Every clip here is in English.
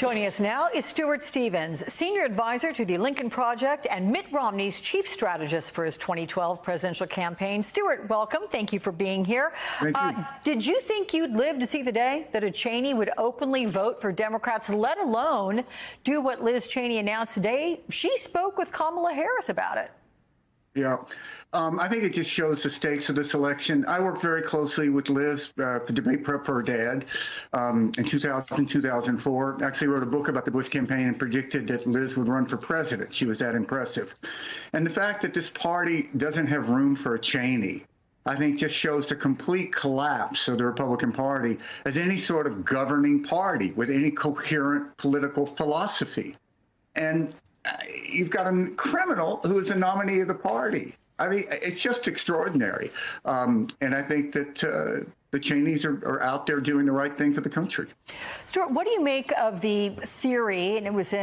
Joining us now is Stuart Stevens, senior advisor to the Lincoln Project and Mitt Romney's chief strategist for his 2012 presidential campaign. Stuart, welcome. Thank you for being here. Thank you. Did you think you'd live to see the day that a Cheney would openly vote for Democrats, let alone do what Liz Cheney announced today? She spoke with Kamala Harris about it. Yeah, I think it just shows the stakes of this election. I worked very closely with Liz for debate prep for her dad in 2000, 2004. Actually wrote a book about the Bush campaign and predicted that Liz would run for president. She was that impressive. And the fact that this party doesn't have room for a Cheney, I think just shows the complete collapse of the Republican Party as any sort of governing party with any coherent political philosophy. And you've got a criminal who is a nominee of the party. I mean, it's just extraordinary. And I think that the Cheneys are out there doing the right thing for the country. Stuart, what do you make of the theory, and it was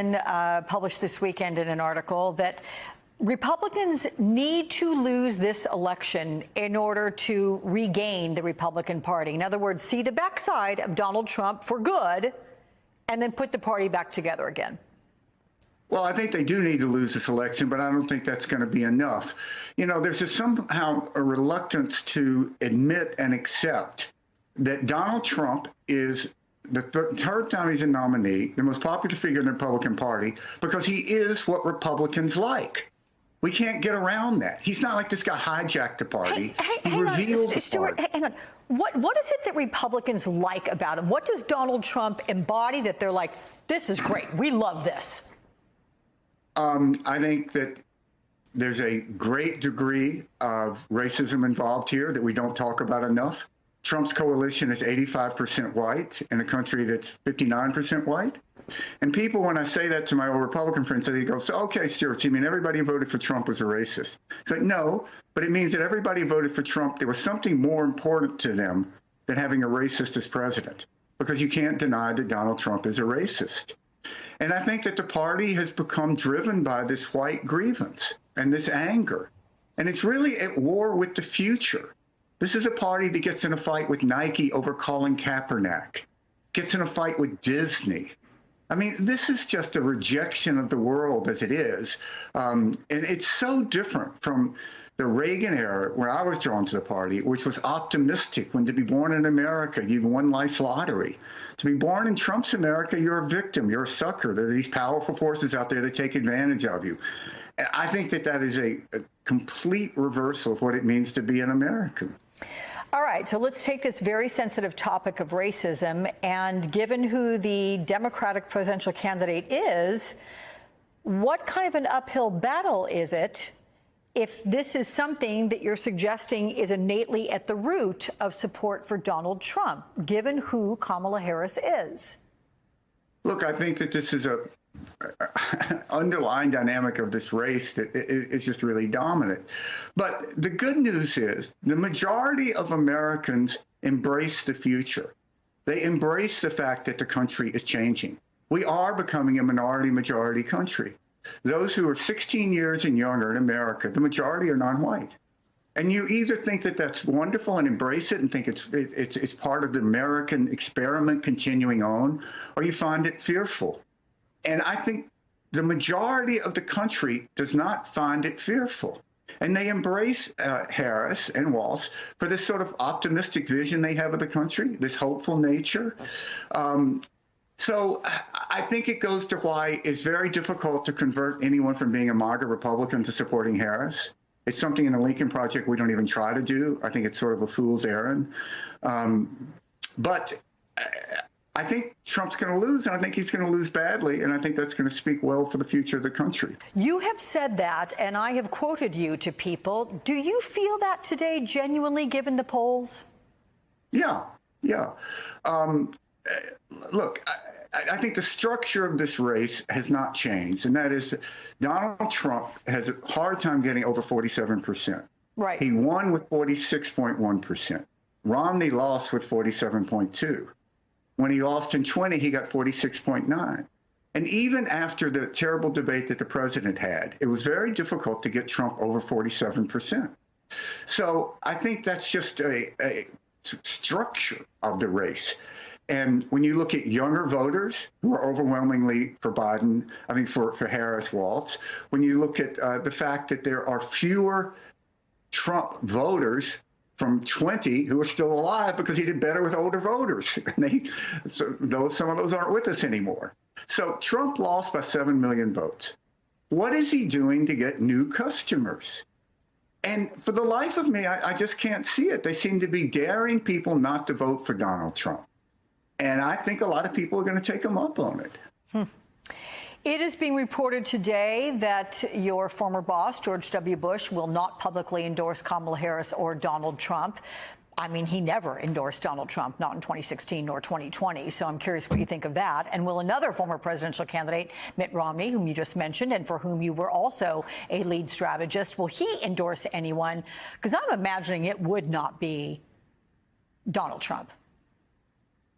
published this weekend in an article, that Republicans need to lose this election in order to regain the Republican Party? In other words, see the backside of Donald Trump for good and then put the party back together again. Well, I think they do need to lose this election, but I don't think that's going to be enough. You know, there's just somehow a reluctance to admit and accept that Donald Trump is the third time he's a nominee, the most popular figure in the Republican Party, because he is what Republicans like. We can't get around that. He's not like this guy hijacked the party. He revealed the Stuart, party. hang on. What is it that Republicans like about him? What does Donald Trump embody that they're like, this is great, we love this? I think that there's a great degree of racism involved here that we don't talk about enough. Trump's coalition is 85% white in a country that's 59% white. And people, when I say that to my old Republican friends, they go, so, okay, Stuart, you mean everybody who voted for Trump was a racist? It's like, no, but it means that everybody who voted for Trump, there was something more important to them than having a racist as president, because you can't deny that Donald Trump is a racist. And I think that the party has become driven by this white grievance and this anger. And it's really at war with the future. This is a party that gets in a fight with Nike over Colin Kaepernick, gets in a fight with Disney. I mean, this is just a rejection of the world as it is. And it's so different from the Reagan era, where I was drawn to the party, which was optimistic. When to be born in America, you won life's lottery. To be born in Trump's America, you're a victim, you're a sucker. There are these powerful forces out there that take advantage of you. And I think that that is a complete reversal of what it means to be an American. All right, so let's take this very sensitive topic of racism, and given who the Democratic presidential candidate is, what kind of an uphill battle is it if this is something that you're suggesting is innately at the root of support for Donald Trump, given who Kamala Harris is? Look, I think that this is a underlying dynamic of this race that is just really dominant. But the good news is the majority of Americans embrace the future. They embrace the fact that the country is changing. We are becoming a minority-majority country. Those who are 16 years and younger in America, the majority are non-white. And you either think that that's wonderful and embrace it and think it's part of the American experiment continuing on, or you find it fearful. And I think the majority of the country does not find it fearful. And they embrace Harris and Walz for this sort of optimistic vision they have of the country, this hopeful nature. So I think it goes to why it's very difficult to convert anyone from being a MAGA Republican to supporting Harris. It's something in the Lincoln Project we don't even try to do. I think it's sort of a fool's errand. But I think Trump's going to lose, and I think he's going to lose badly, and I think that's going to speak well for the future of the country. You have said that, and I have quoted you to people. Do you feel that today, genuinely, given the polls? Yeah. Look, I think the structure of this race has not changed, and that is that Donald Trump has a hard time getting over 47%. Right. He won with 46.1%. Romney lost with 47.2%. When he lost in 20, he got 46.9%. And even after the terrible debate that the president had, it was very difficult to get Trump over 47%. So I think that's just a structure of the race. And when you look at younger voters who are overwhelmingly for Biden, for Harris-Walz, when you look at the fact that there are fewer Trump voters from 20 who are still alive because he did better with older voters. And some of those aren't with us anymore. So Trump lost by 7 million votes. What is he doing to get new customers? And for the life of me, I just can't see it. They seem to be daring people not to vote for Donald Trump. And I think a lot of people are going to take him up on it. It is being reported today that your former boss, George W. Bush, will not publicly endorse Kamala Harris or Donald Trump. I mean, he never endorsed Donald Trump, not in 2016 nor 2020. So I'm curious what you think of that. And will another former presidential candidate, Mitt Romney, whom you just mentioned and for whom you were also a lead strategist, will he endorse anyone? Because I'm imagining it would not be Donald Trump.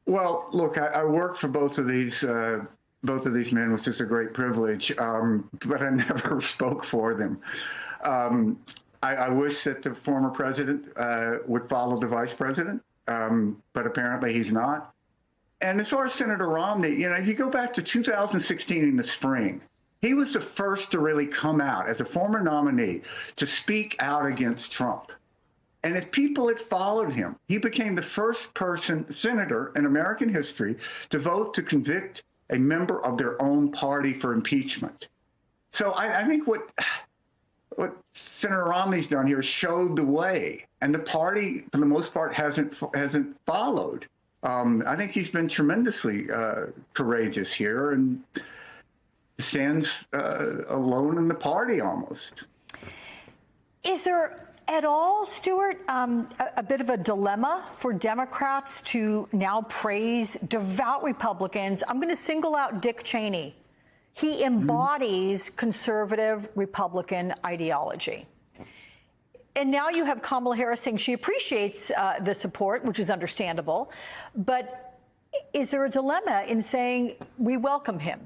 Well, look, I worked for both of these men, which is a great privilege, but I never spoke for them. I wish that the former president would follow the vice president, but apparently he's not. And as far as Senator Romney, if you go back to 2016 in the spring, he was the first to really come out as a former nominee to speak out against Trump. And if people had followed him, he became the first senator in American history to vote to convict a member of their own party for impeachment. So I think what Senator Romney's done here showed the way, and the party, for the most part, hasn't followed. I think he's been tremendously courageous here and stands alone in the party almost. Is there at all, Stuart, a bit of a dilemma for Democrats to now praise devout Republicans? I'm going to single out Dick Cheney. He embodies conservative Republican ideology. And now you have Kamala Harris saying she appreciates the support, which is understandable. But is there a dilemma in saying we welcome him?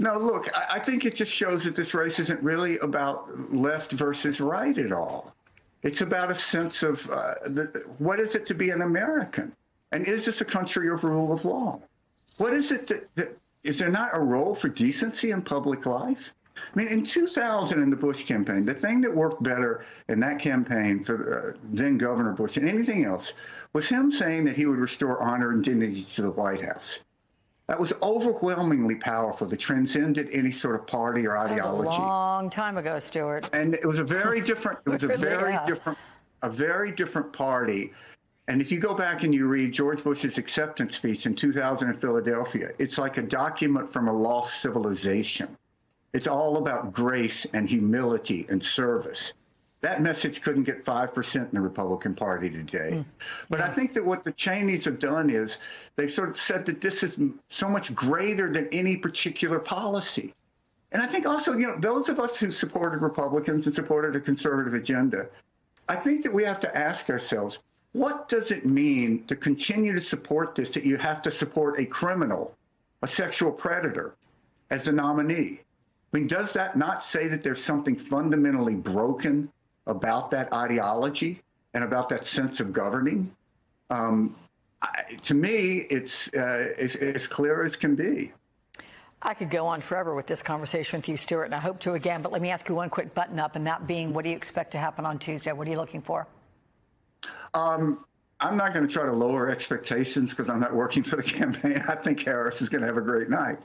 No, look, I think it just shows that this race isn't really about left versus right at all. It's about a sense of what is it to be an American? And is this a country of rule of law? What is it is there not a role for decency in public life? I mean, in 2000 in the Bush campaign, the thing that worked better in that campaign for then Governor Bush than anything else was him saying that he would restore honor and dignity to the White House. That was overwhelmingly powerful. That transcended any sort of party or ideology. That was a long time ago, Stuart. And it was a very different. It was a very different party. And if you go back and you read George Bush's acceptance speech in 2000 in Philadelphia, it's like a document from a lost civilization. It's all about grace and humility and service. That message couldn't get 5% in the Republican Party today. But I think that what the Cheneys have done is they've sort of said that this is so much greater than any particular policy. And I think also, those of us who supported Republicans and supported a conservative agenda, I think that we have to ask ourselves, what does it mean to continue to support this, that you have to support a criminal, a sexual predator as the nominee? I mean, does that not say that there's something fundamentally broken about that ideology and about that sense of governing? To me, it's as clear as can be. I could go on forever with this conversation with you, Stuart, and I hope to again, but let me ask you one quick button up, and that being, what do you expect to happen on Tuesday? What are you looking for? I'm not going to try to lower expectations because I'm not working for the campaign. I think Harris is going to have a great night.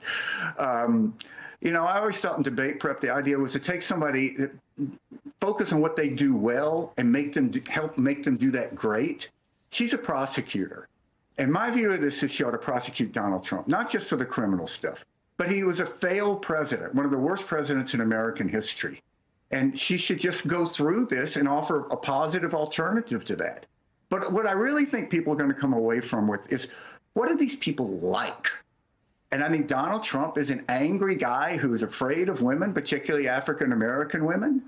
I always thought in debate prep, the idea was to take somebody, focus on what they do well and help make them do that great. She's a prosecutor. And my view of this is she ought to prosecute Donald Trump, not just for the criminal stuff, but he was a failed president, one of the worst presidents in American history. And she should just go through this and offer a positive alternative to that. But what I really think people are going to come away from with is, what do these people like? And I think Donald Trump is an angry guy who is afraid of women, particularly African-American women.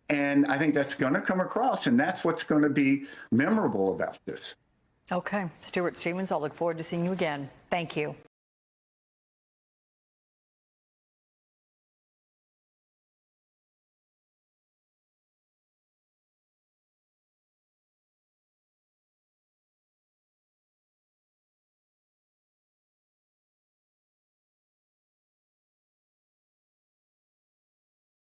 And I think that's going to come across, and that's what's going to be memorable about this. Okay. Stuart Stevens, I'll look forward to seeing you again. Thank you.